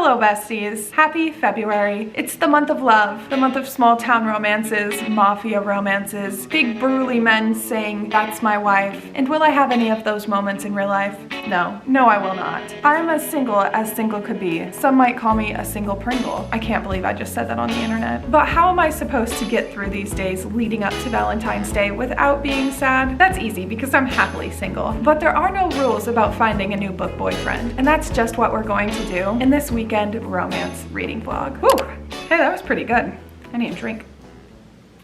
Hello besties, happy February. It's the month of love, the month of small town romances, mafia romances, big burly men saying, "That's my wife." And will I have any of those moments in real life? No, I will not. I'm as single could be. Some might call me a single Pringle. I can't believe I just said that on the internet. But how am I supposed to get through these days leading up to Valentine's Day without being sad? That's easy because I'm happily single. But there are no rules about finding a new book boyfriend. And that's just what we're going to do in this weekend romance reading vlog. Whew, hey, that was pretty good. I need a drink.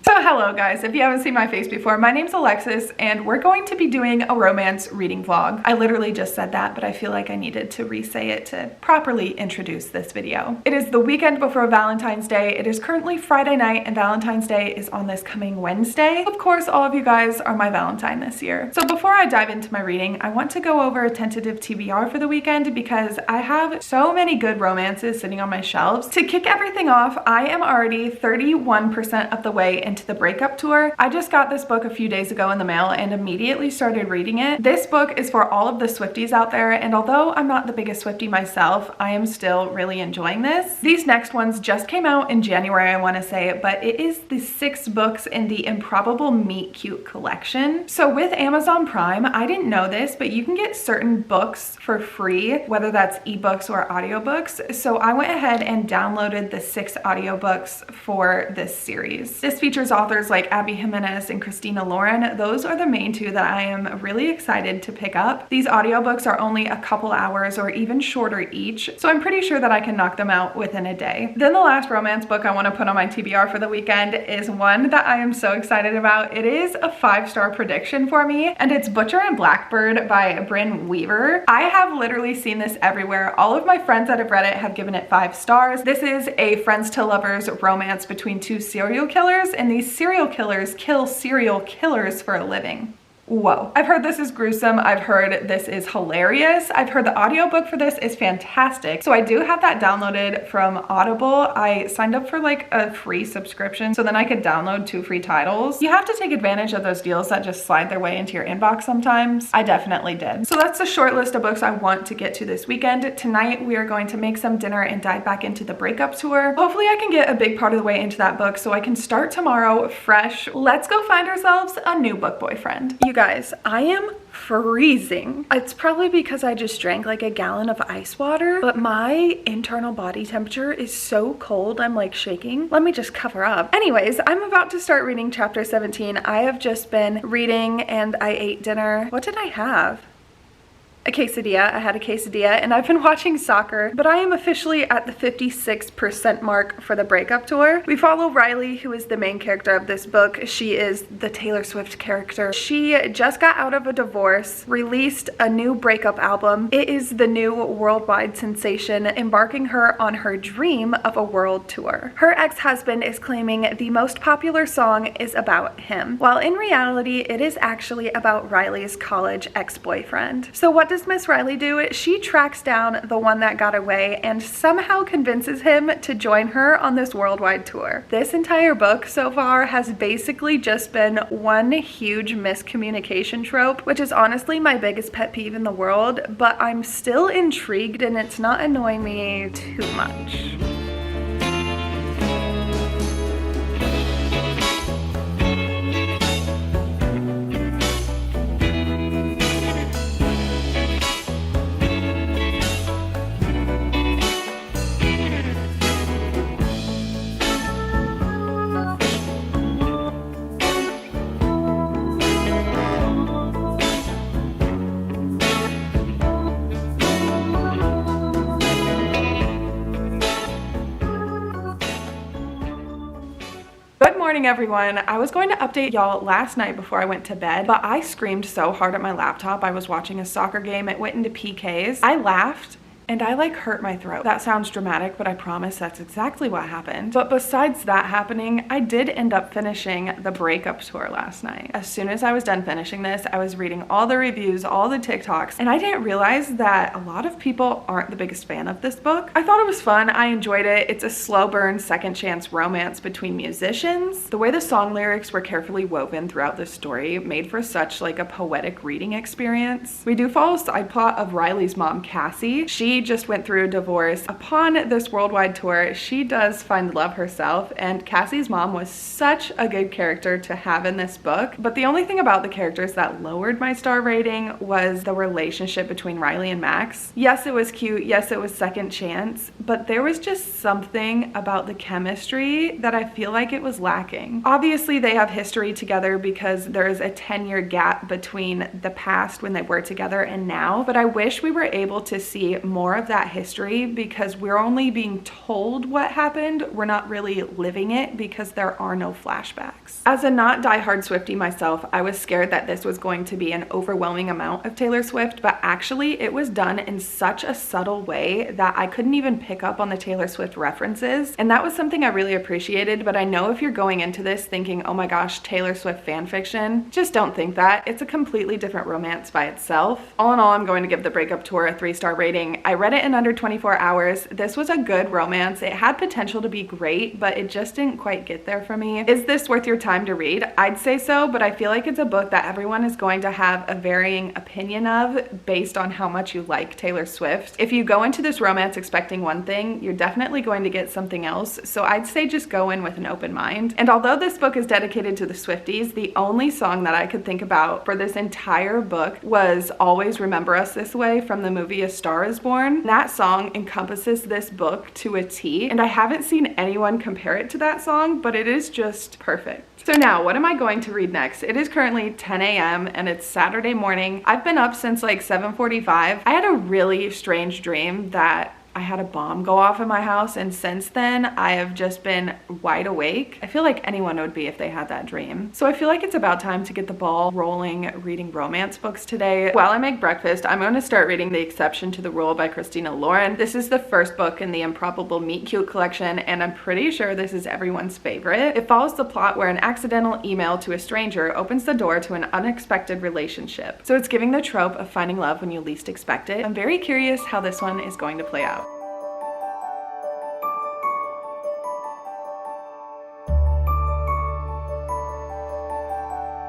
So hello guys, if you haven't seen my face before, my name's Alexis and we're going to be doing a romance reading vlog. I literally just said that, but I feel like I needed to re-say it to properly introduce this video. It is the weekend before Valentine's Day. It is currently Friday night and Valentine's Day is on this coming Wednesday. Of course, all of you guys are my Valentine this year. So before I dive into my reading, I want to go over a tentative TBR for the weekend because I have so many good romances sitting on my shelves. To kick everything off, I am already 31% of the way into the breakup tour. I just got this book a few days ago in the mail and immediately started reading it. This book is for all of the Swifties out there, and although I'm not the biggest Swiftie myself, I am still really enjoying this. These next ones just came out in January, I want to say, but it is the 6 books in the Improbable Meet Cute collection. So with Amazon Prime, I didn't know this, but you can get certain books for free, whether that's ebooks or audiobooks. So I went ahead and downloaded the 6 audiobooks for this series. This features authors like Abby Jimenez and Christina Lauren. Those are the main 2 that I am really excited to pick up. These audiobooks are only a couple hours or even shorter each, so I'm pretty sure that I can knock them out within a day. Then the last romance book I want to put on my TBR for the weekend is one that I am so excited about. It is a 5-star prediction for me, and it's Butcher and Blackbird by Bryn Weaver. I have literally seen this everywhere. All of my friends that have read it have given it 5 stars. This is a friends to lovers romance between 2 serial killers, and these serial killers kill serial killers for a living. Whoa. I've heard this is gruesome. I've heard this is hilarious. I've heard the audiobook for this is fantastic. So I do have that downloaded from Audible. I signed up for like a free subscription so then I could download 2 free titles. You have to take advantage of those deals that just slide their way into your inbox sometimes. I definitely did. So that's the short list of books I want to get to this weekend. Tonight we are going to make some dinner and dive back into the breakup tour. Hopefully I can get a big part of the way into that book so I can start tomorrow fresh. Let's go find ourselves a new book boyfriend. You guys, I am freezing. It's probably because I just drank like a gallon of ice water, but my internal body temperature is so cold I'm like shaking. Let me just cover up. Anyways, I'm about to start reading chapter 17. I have just been reading and I ate dinner. What did I have? A quesadilla. I had a quesadilla and I've been watching soccer, but I am officially at the 56% mark for the breakup tour. We follow Riley, who is the main character of this book. She is the Taylor Swift character. She just got out of a divorce, released a new breakup album. It is the new worldwide sensation, embarking her on her dream of a world tour. Her ex-husband is claiming the most popular song is about him, while in reality, it is actually about Riley's college ex-boyfriend. So what does Miss Riley do? She tracks down the one that got away and somehow convinces him to join her on this worldwide tour. This entire book so far has basically just been one huge miscommunication trope, which is honestly my biggest pet peeve in the world, but I'm still intrigued and it's not annoying me too much. Good morning, everyone. I was going to update y'all last night before I went to bed, but I screamed so hard at my laptop. I was watching a soccer game. It went into PKs. I laughed and I like hurt my throat. That sounds dramatic, but I promise that's exactly what happened. But besides that happening, I did end up finishing the breakup tour last night. As soon as I was done finishing this, I was reading all the reviews, all the TikToks, and I didn't realize that a lot of people aren't the biggest fan of this book. I thought it was fun. I enjoyed it. It's a slow burn second chance romance between musicians. The way the song lyrics were carefully woven throughout the story made for such like a poetic reading experience. We do follow a side plot of Riley's mom, Cassie. She She just went through a divorce. Upon this worldwide tour, she does find love herself, and Cassie's mom was such a good character to have in this book. But the only thing about the characters that lowered my star rating was the relationship between Riley and Max. Yes, it was cute. Yes, it was second chance, but there was just something about the chemistry that I feel like it was lacking. Obviously, they have history together because there is a 10-year gap between the past when they were together and now, but I wish we were able to see more of that history because we're only being told what happened. We're not really living it because there are no flashbacks. As a not diehard Swiftie myself, I was scared that this was going to be an overwhelming amount of Taylor Swift, but actually it was done in such a subtle way that I couldn't even pick up on the Taylor Swift references, and that was something I really appreciated. But I know if you're going into this thinking, oh my gosh, Taylor Swift fanfiction, just don't think that. It's a completely different romance by itself. All in all, I'm going to give The Breakup Tour a 3-star rating. I read it in under 24 hours. This was a good romance. It had potential to be great, but it just didn't quite get there for me. Is this worth your time to read? I'd say so, but I feel like it's a book that everyone is going to have a varying opinion of based on how much you like Taylor Swift. If you go into this romance expecting one thing, you're definitely going to get something else, so I'd say just go in with an open mind. And although this book is dedicated to the Swifties, the only song that I could think about for this entire book was Always Remember Us This Way from the movie A Star Is Born. That song encompasses this book to a T, and I haven't seen anyone compare it to that song, but it is just perfect. So now, what am I going to read next? It is currently 10 a.m. and it's Saturday morning. I've been up since like 7:45. I had a really strange dream that I had a bomb go off in my house, and since then I have just been wide awake. I feel like anyone would be if they had that dream. So I feel like it's about time to get the ball rolling reading romance books today. While I make breakfast, I'm going to start reading The Exception to the Rule by Christina Lauren. This is the first book in the Improbable Meet Cute collection, and I'm pretty sure this is everyone's favorite. It follows the plot where an accidental email to a stranger opens the door to an unexpected relationship. So it's giving the trope of finding love when you least expect it. I'm very curious how this one is going to play out.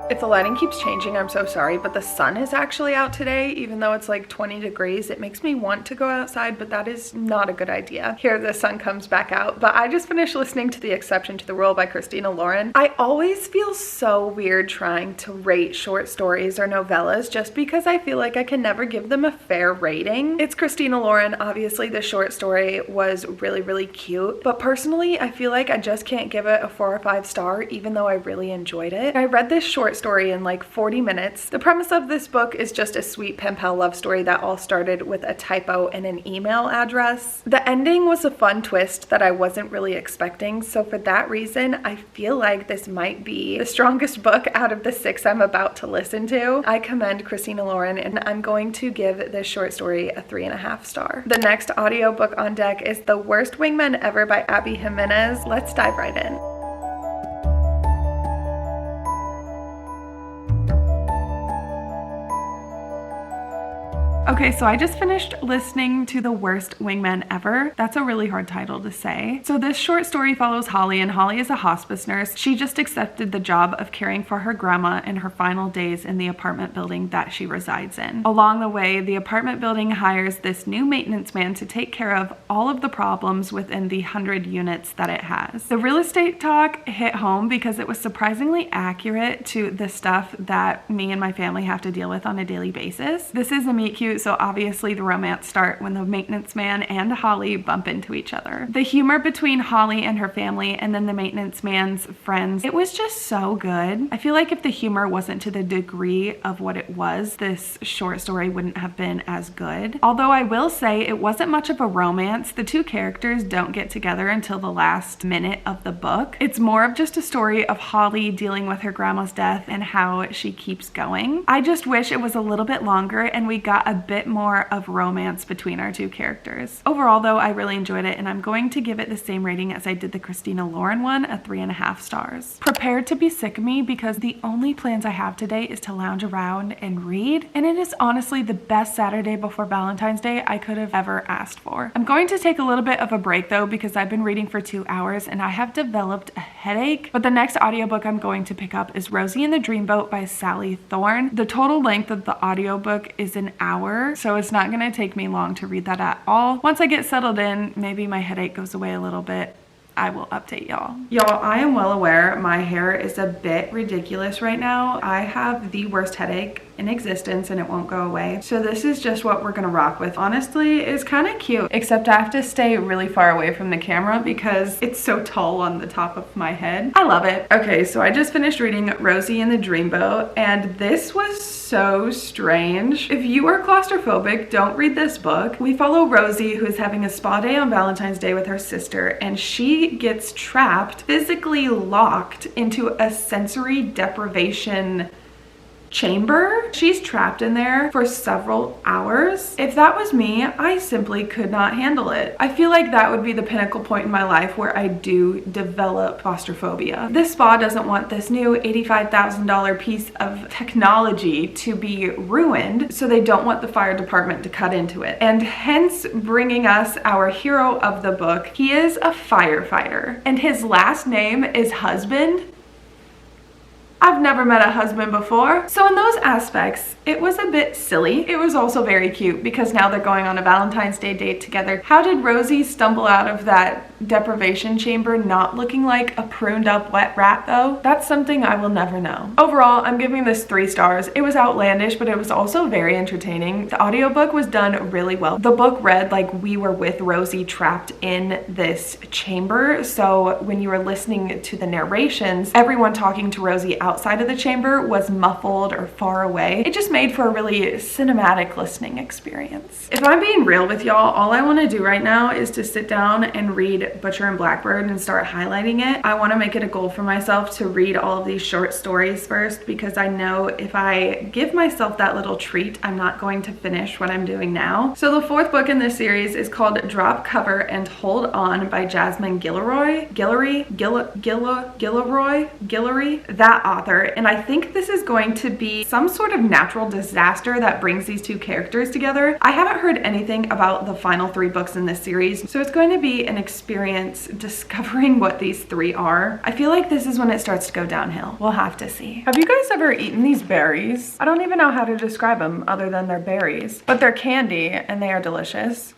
If the lighting keeps changing, I'm so sorry, but the sun is actually out today, even though it's like 20 degrees. It makes me want to go outside, but that is not a good idea. Here, the sun comes back out, but I just finished listening to The Exception to the Rule by Christina Lauren. I always feel so weird trying to rate short stories or novellas just because I feel like I can never give them a fair rating. It's Christina Lauren. Obviously, the short story was really, really cute, but personally, I feel like I just can't give it a 4 or 5 star, even though I really enjoyed it. I read this short story in like 40 minutes. The premise of this book is just a sweet pen pal love story that all started with a typo in an email address. The ending was a fun twist that I wasn't really expecting, so for that reason, I feel like this might be the strongest book out of the 6 I'm about to listen to. I commend Christina Lauren, and I'm going to give this short story a 3.5 star. The next audiobook on deck is The Worst Wingman Ever by Abby Jimenez. Let's dive right in. Okay, so I just finished listening to The Worst Wingman Ever. That's a really hard title to say. So this short story follows Holly, and Holly is a hospice nurse. She just accepted the job of caring for her grandma in her final days in the apartment building that she resides in. Along the way, the apartment building hires this new maintenance man to take care of all of the problems within the 100 units that it has. The real estate talk hit home because it was surprisingly accurate to the stuff that me and my family have to deal with on a daily basis. This is a meet cute, so obviously the romance starts when the maintenance man and Holly bump into each other. The humor between Holly and her family and then the maintenance man's friends, it was just so good. I feel like if the humor wasn't to the degree of what it was, this short story wouldn't have been as good. Although I will say it wasn't much of a romance. The two characters don't get together until the last minute of the book. It's more of just a story of Holly dealing with her grandma's death and how she keeps going. I just wish it was a little bit longer and we got a bit more of romance between our two characters. Overall though, I really enjoyed it, and I'm going to give it the same rating as I did the Christina Lauren one, a 3.5 stars. Prepare to be sick of me because the only plans I have today is to lounge around and read, and it is honestly the best Saturday before Valentine's Day I could have ever asked for. I'm going to take a little bit of a break though because I've been reading for 2 hours and I have developed a headache, but the next audiobook I'm going to pick up is Rosie and the Dreamboat by Sally Thorne. The total length of the audiobook is 1 hour, hour, so it's not gonna take me long to read that at all. Once I get settled in, maybe my headache goes away a little bit, I will update y'all. Y'all, I am well aware my hair is a bit ridiculous right now. I have the worst headache in existence and it won't go away. So this is just what we're gonna rock with. Honestly, it's kind of cute, except I have to stay really far away from the camera because it's so tall on the top of my head. I love it. Okay, so I just finished reading Rosie and the Dreamboat, and this was so strange. If you are claustrophobic, don't read this book. We follow Rosie, who is having a spa day on Valentine's Day with her sister, and she gets trapped, physically locked into a sensory deprivation chamber. She's trapped in there for several hours. If that was me, I simply could not handle it. I feel like that would be the pinnacle point in my life where I do develop claustrophobia. This spa doesn't want this new $85,000 piece of technology to be ruined, so they don't want the fire department to cut into it. And hence bringing us our hero of the book. He is a firefighter, and his last name is Husband. I've never met a husband before. So in those aspects, it was a bit silly. It was also very cute because now they're going on a Valentine's Day date together. How did Rosie stumble out of that deprivation chamber not looking like a pruned up wet rat though? That's something I will never know. Overall, I'm giving this 3 stars. It was outlandish, but it was also very entertaining. The audiobook was done really well. The book read like we were with Rosie trapped in this chamber. So when you were listening to the narrations, everyone talking to Rosie outside of the chamber was muffled or far away. It just made for a really cinematic listening experience. If I'm being real with y'all, all I want to do right now is to sit down and read Butcher and Blackbird and start highlighting it. I want to make it a goal for myself to read all of these short stories first, because I know if I give myself that little treat, I'm not going to finish what I'm doing now. So the 4th book in this series is called Drop Cover and Hold On by Jasmine Guillory. That author, and I think this is going to be some sort of natural disaster that brings these 2 characters together. I haven't heard anything about the final 3 books in this series, so it's going to be an experience discovering what these 3 are. I feel like this is when it starts to go downhill. We'll have to see. Have you guys ever eaten these berries? I don't even know how to describe them other than they're berries, but they're candy and they are delicious.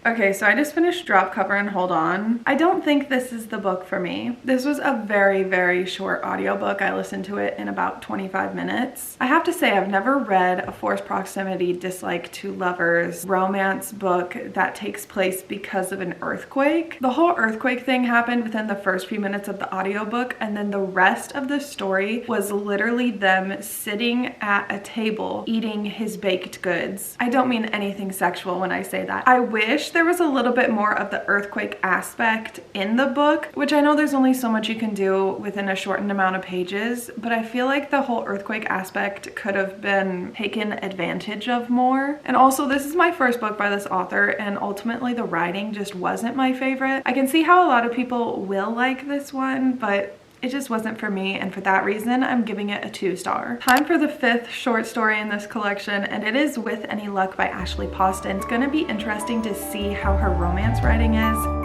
Okay, so I just finished Drop Cover and Hold On. I don't think this is the book for me. This was a very, very short audiobook. I listened to it in about 25 minutes. I have to say, I've never read a forced proximity, dislike to lovers romance book that takes place because of an earthquake. The whole earthquake thing happened within the first few minutes of the audiobook, and then the rest of the story was literally them sitting at a table eating his baked goods. I don't mean anything sexual when I say that. I wish there was a little bit more of the earthquake aspect in the book, which I know there's only so much you can do within a shortened amount of pages, but I feel like the whole earthquake aspect could have been taken advantage of more. And also, this is my first book by this author, and ultimately the writing just wasn't my favorite. I can see how a lot of people will like this one, but it just wasn't for me, and for that reason, I'm giving it a 2 star. Time for the 5th short story in this collection, and it is With Any Luck by Ashley Poston. It's gonna be interesting to see how her romance writing is.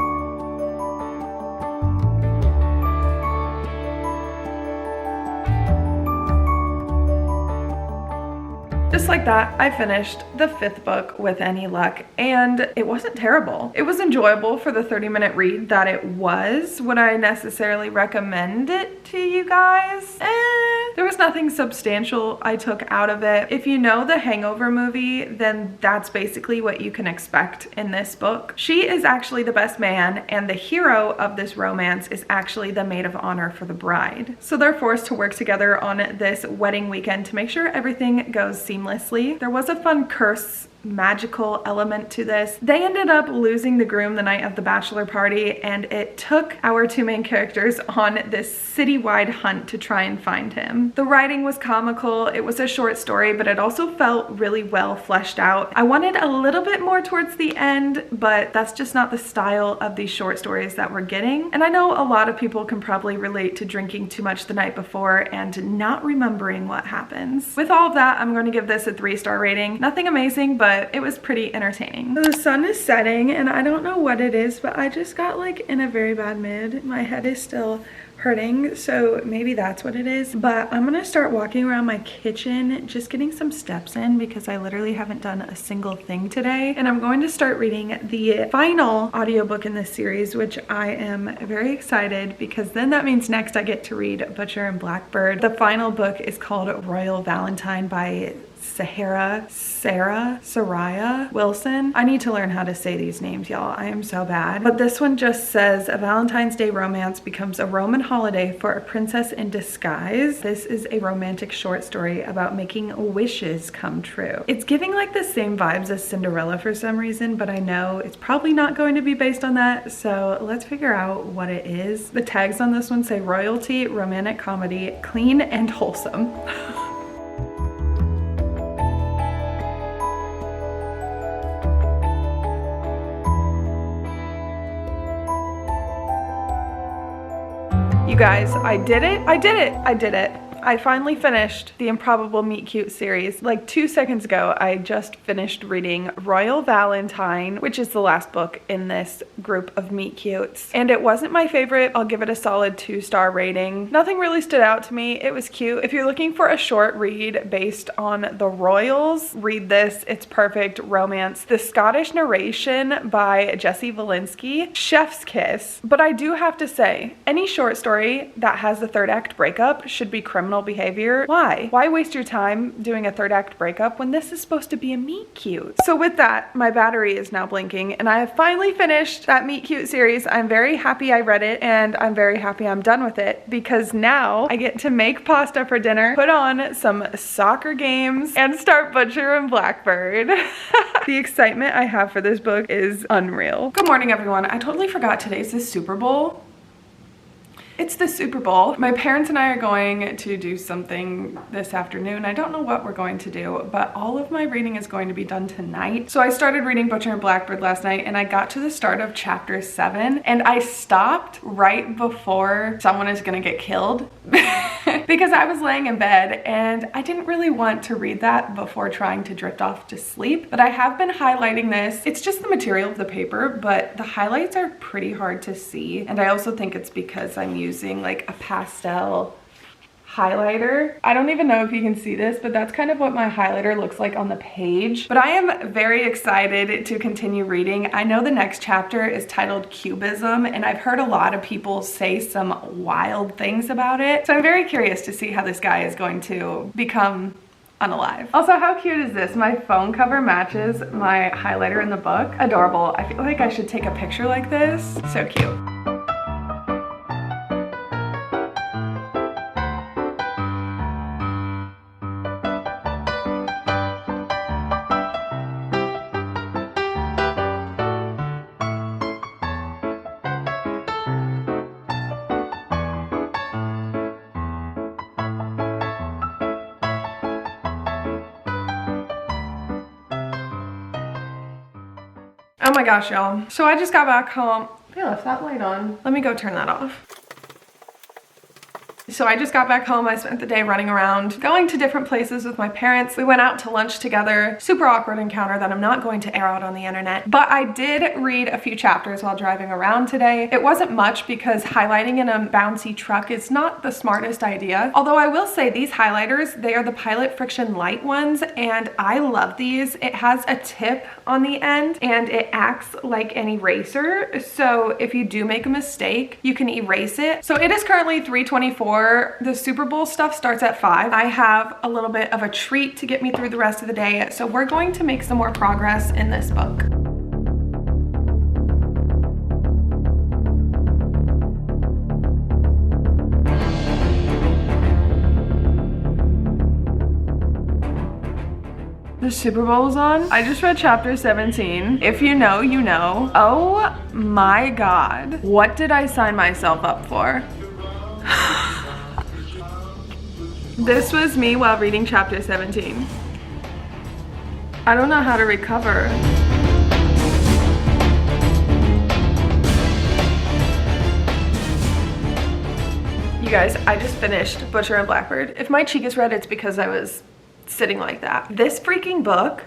Just like that, I finished the 5th book, With Any Luck, and it wasn't terrible. It was enjoyable for the 30-minute read that it was. Would I necessarily recommend it to you guys? There was nothing substantial I took out of it. If you know the Hangover movie, then that's basically what you can expect in this book. She is actually the best man, and the hero of this romance is actually the maid of honor for the bride. So they're forced to work together on this wedding weekend to make sure everything goes seamlessly. There was a fun curse magical element to this. They ended up losing the groom the night of the bachelor party, and it took our 2 main characters on this citywide hunt to try and find him. The writing was comical. It was a short story, but it also felt really well fleshed out. I wanted a little bit more towards the end, but that's just not the style of these short stories that we're getting. And I know a lot of people can probably relate to drinking too much the night before and not remembering what happens. With all of that, I'm going to give this a 3-star rating. Nothing amazing, but it was pretty entertaining. The sun is setting, and I don't know what it is, but I just got like in a very bad mood. My head is still hurting, so maybe that's what it is. But I'm gonna start walking around my kitchen, just getting some steps in because I literally haven't done a single thing today. And I'm going to start reading the final audiobook in this series, which I am very excited because then that means next I get to read Butcher and Blackbird. The final book is called Royal Valentine by Saraya Wilson. I need to learn how to say these names, y'all. I am so bad. But this one just says a Valentine's Day romance becomes a Roman holiday for a princess in disguise. This is a romantic short story about making wishes come true. It's giving like the same vibes as Cinderella for some reason, but I know it's probably not going to be based on that. So let's figure out what it is. The tags on this one say royalty, romantic comedy, clean and wholesome. You guys, I did it. I finally finished the Improbable Meet Cute series. Like 2 seconds ago, I just finished reading Royal Valentine, which is the last book in this group of Meet Cutes. And it wasn't my favorite. I'll give it a solid 2-star rating. Nothing really stood out to me. It was cute. If you're looking for a short read based on the royals, read this. It's perfect romance. The Scottish narration by Jessie Valinsky. Chef's kiss. But I do have to say, any short story that has the third act breakup should be criminal behavior. Why waste your time doing a third act breakup when this is supposed to be a meet cute? So with that, my battery is now blinking and I have finally finished that meet cute series. I'm very happy I read it and I'm very happy I'm done with it because now I get to make pasta for dinner, put on some soccer games, and start Butcher and Blackbird. The excitement I have for this book is unreal. Good morning, everyone. I totally forgot today's the Super Bowl. It's the Super Bowl. My parents and I are going to do something this afternoon. I don't know what we're going to do, but all of my reading is going to be done tonight. So I started reading Butcher and Blackbird last night and I got to the start of chapter 7 and I stopped right before someone is gonna get killed because I was laying in bed and I didn't really want to read that before trying to drift off to sleep. But I have been highlighting this. It's just the material of the paper, but the highlights are pretty hard to see. And I also think it's because I'm using like a pastel highlighter. I don't even know if you can see this, but that's kind of what my highlighter looks like on the page. But I am very excited to continue reading. I know the next chapter is titled Cubism, and I've heard a lot of people say some wild things about it. So I'm very curious to see how this guy is going to become unalive. Also, how cute is this? My phone cover matches my highlighter in the book. Adorable. I feel like I should take a picture like this. So cute. Oh my gosh, y'all. So I just got back home. I left that light on. Let me go turn that off. So I just got back home. I spent the day running around, going to different places with my parents. We went out to lunch together. Super awkward encounter that I'm not going to air out on the internet. But I did read a few chapters while driving around today. It wasn't much because highlighting in a bouncy truck is not the smartest idea. Although I will say these highlighters, they are the Pilot Friction Light ones and I love these. It has a tip on the end and it acts like an eraser. So if you do make a mistake, you can erase it. So it is currently 3:24. The Super Bowl stuff starts at 5. I have a little bit of a treat to get me through the rest of the day, so we're going to make some more progress in this book. The Super Bowl is on. I just read chapter 17. If you know, you know. Oh my God. What did I sign myself up for? This was me while reading chapter 17. I don't know how to recover. You guys, I just finished Butcher and Blackbird. If my cheek is red, it's because I was sitting like that. This freaking book,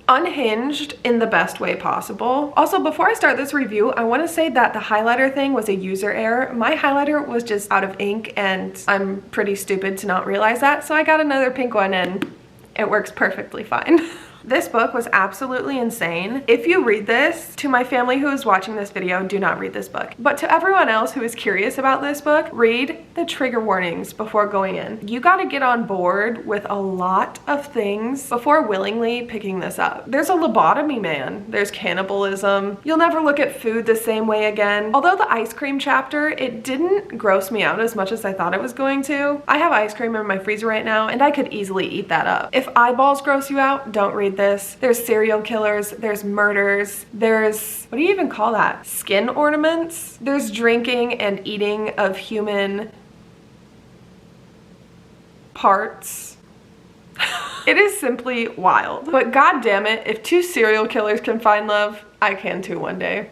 unhinged in the best way possible. Also, before I start this review, I want to say that the highlighter thing was a user error. My highlighter was just out of ink and I'm pretty stupid to not realize that, so I got another pink one and it works perfectly fine. This book was absolutely insane. If you read this, to my family who is watching this video, do not read this book. But to everyone else who is curious about this book, read the trigger warnings before going in. You gotta get on board with a lot of things before willingly picking this up. There's a lobotomy man, there's cannibalism. You'll never look at food the same way again. Although the ice cream chapter, it didn't gross me out as much as I thought it was going to. I have ice cream in my freezer right now and I could easily eat that up. If eyeballs gross you out, don't read this. There's serial killers, there's murders, there's, what do you even call that? Skin ornaments? There's drinking and eating of human parts. It is simply wild. But god damn it, if 2 serial killers can find love, I can too one day.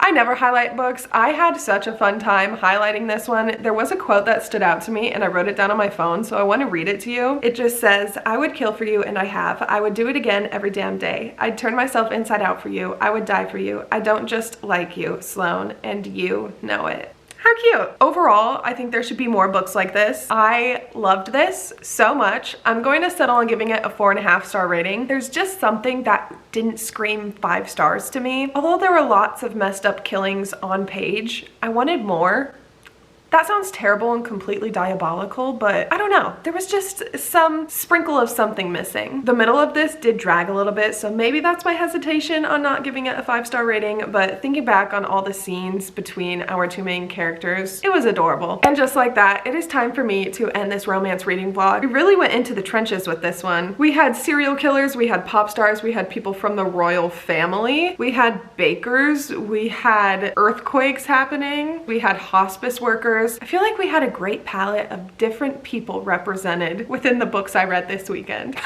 I never highlight books. I had such a fun time highlighting this one. There was a quote that stood out to me and I wrote it down on my phone, so I want to read it to you. It just says, I would kill for you and I have. I would do it again every damn day. I'd turn myself inside out for you. I would die for you. I don't just like you, Sloane, and you know it. How cute. Overall, I think there should be more books like this. I loved this so much. I'm going to settle on giving it a 4.5 star rating. There's just something that didn't scream 5 stars to me. Although there were lots of messed up killings on page, I wanted more. That sounds terrible and completely diabolical, but I don't know. There was just some sprinkle of something missing. The middle of this did drag a little bit, so maybe that's my hesitation on not giving it a 5-star rating, but thinking back on all the scenes between our 2 main characters, it was adorable. And just like that, it is time for me to end this romance reading vlog. We really went into the trenches with this one. We had serial killers, we had pop stars, we had people from the royal family, we had bakers, we had earthquakes happening, we had hospice workers. I feel like we had a great palette of different people represented within the books I read this weekend.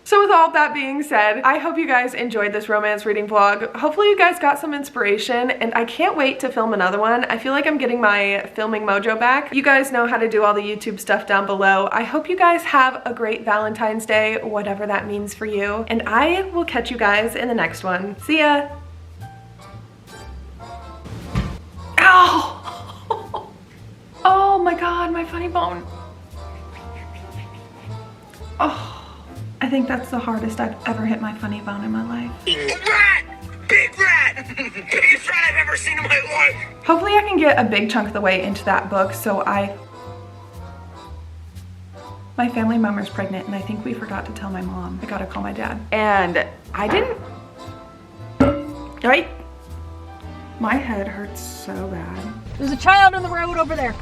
So with all that being said, I hope you guys enjoyed this romance reading vlog. Hopefully you guys got some inspiration and I can't wait to film another one. I feel like I'm getting my filming mojo back. You guys know how to do all the YouTube stuff down below. I hope you guys have a great Valentine's Day, whatever that means for you. And I will catch you guys in the next one. See ya! Ow! Oh my god, my funny bone. Oh, I think that's the hardest I've ever hit my funny bone in my life. Rat! Big rat! Biggest rat I've ever seen in my life! Hopefully I can get a big chunk of the way into that book, so my family member's pregnant and I think we forgot to tell my mom. I gotta call my dad. And I didn't, right? My head hurts so bad. There's a child on the road over there.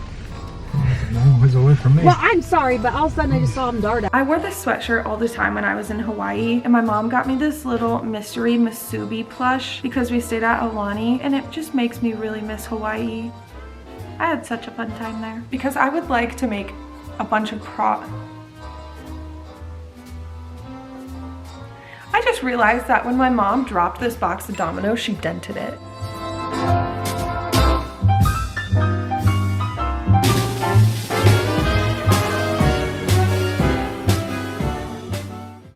No, it's away from me. Well, I'm sorry, but all of a sudden I just saw him dart out. I wore this sweatshirt all the time when I was in Hawaii, and my mom got me this little mystery Masubi plush because we stayed at Aulani, and it just makes me really miss Hawaii. I had such a fun time there. Because I would like to make a bunch of I just realized that when my mom dropped this box of Dominoes, she dented it.